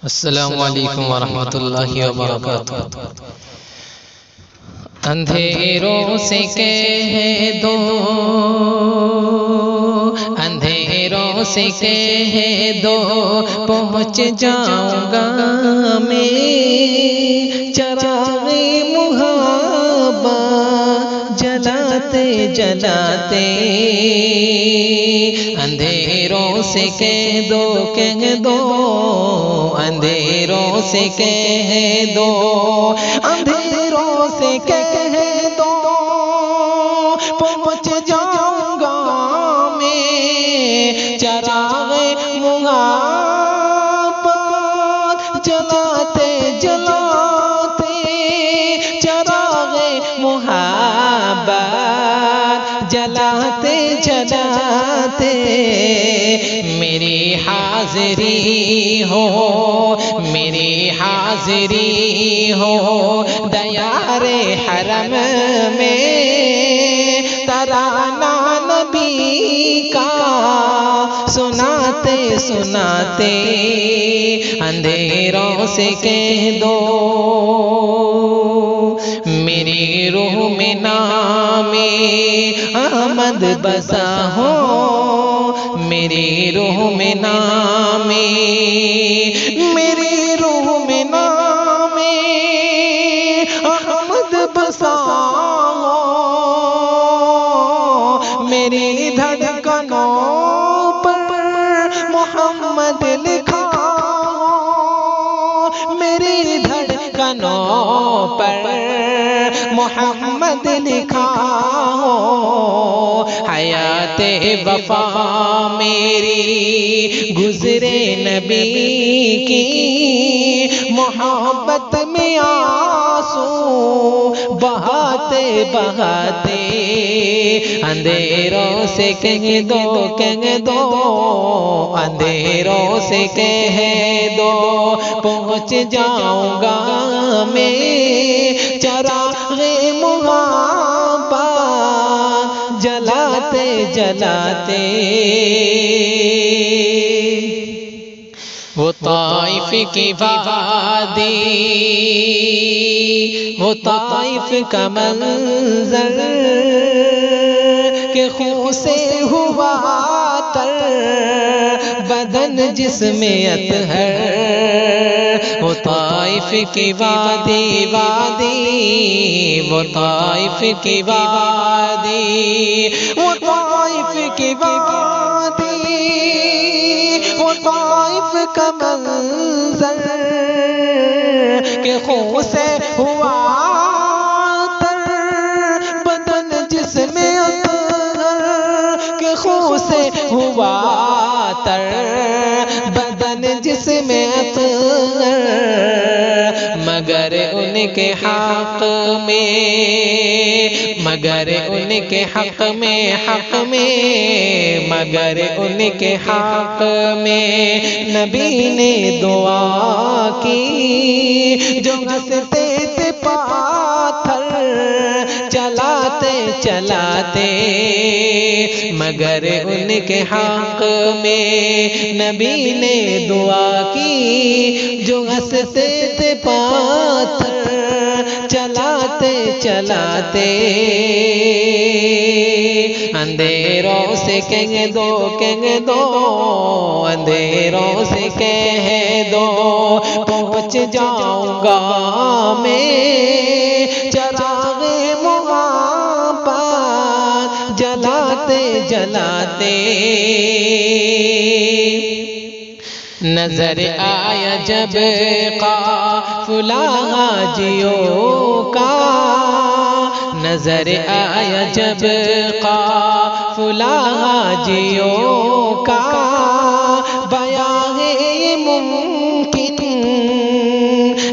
السلام علیکم ورحمۃ اللہ وبرکاتہ۔ اندھیروں سے کہہ دو، اندھیروں سے کہہ دو، پہنچ جاؤں گا میں چراغ محبت جلاتے جلاتے۔ اندھیروں سے کہہ دو، کہہ دو، اندھیروں سے کہہ دو، اندھیروں سے کہہ دو، پہنچ جاؤں گا میں چراغ محبت جلاتے جلاتے، چراغ محبت جلاتے جلاتے۔ میری حاضری ہو، میری حاضری ہو دیار حرم میں، ترانہ نبی کا سناتے سناتے۔ اندھیروں سے کہہ دو، میری روح میں نام احمد بسا ہو، میری روح میں نام، میری روح میں نام احمد بسا ہو، میری دھڑکنوں پر محمد لکھا ہو، میری دھڑکنوں پر محمد لکھا ہو۔ حیات وفا میری گزرے نبی کی، محبت میں آنسو بہاتے بہاتے۔ اندھیروں سے کہہ دو، کہہ دو، اندھیروں سے کہہ دو، پہنچ جاؤں گا میں چراغ محبت جلاتے جلاتے۔ وہ طائف کی وادی، وہ طائف کا منظر کہ خون سے ہوا تر بدن جسم اطہر۔ وہ طائف کی وادی وادی، وہ طائف کی وادی، وہ طائف کی وادی، وہ طائف کا منظر کہ خون سے ہوا تر بدن جسم اطہر، کہ خون سے ہوا تر بدن جسم اطہر۔ مگر ان کے حق میں، مگر ان کے حق میں، حق میں، مگر ان کے حق میں نبی نے دعا کی، جو ہنستے تھے پاتھر چلاتے چلاتے۔ مگر ان کے حق میں نبی نے دعا کی، جو ہنستے تھے پاتھر چلاتے چلاتے۔ اندھیروں سے کہہ دو، کہہ دو، اندھیروں سے کہہ دو، پہنچ جاؤں گا میں چراغ محبت جلاتے جلاتے۔ نظر آیا جب قافلہ حاجیوں کا، نظر آیا جب قافلہ حاجیوں کا، بیان ہے ممکن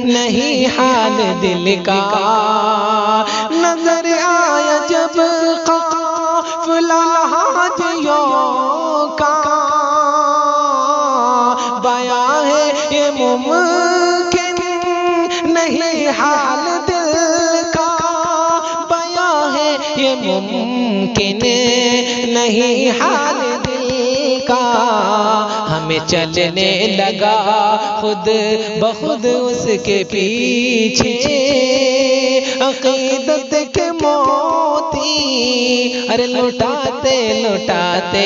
نہیں حال دل کا۔ نظر آیا جب قافلہ حاجیوں کا، بیان ہے یہ ممکن نہیں حال دل کا، بیان ہے یہ ممکن نہیں حال دل کا۔ ہم ہمیں چلنے لگا خود بخود اس کے پیچھے، عقیدت کے موتی ارے لٹاتے لٹاتے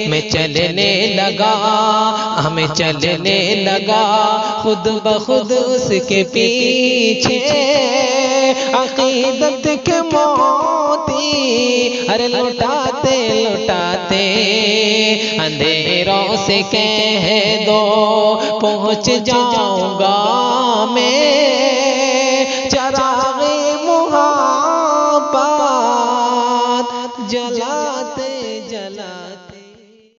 میں چلنے لگا، ہمیں چلنے لگا خود بخود اس کے پیچھے، عقیدت کے موتی ارے لٹاتے لٹاتے اندھیروں سے کہہ دو پہنچ جاؤں گا میں،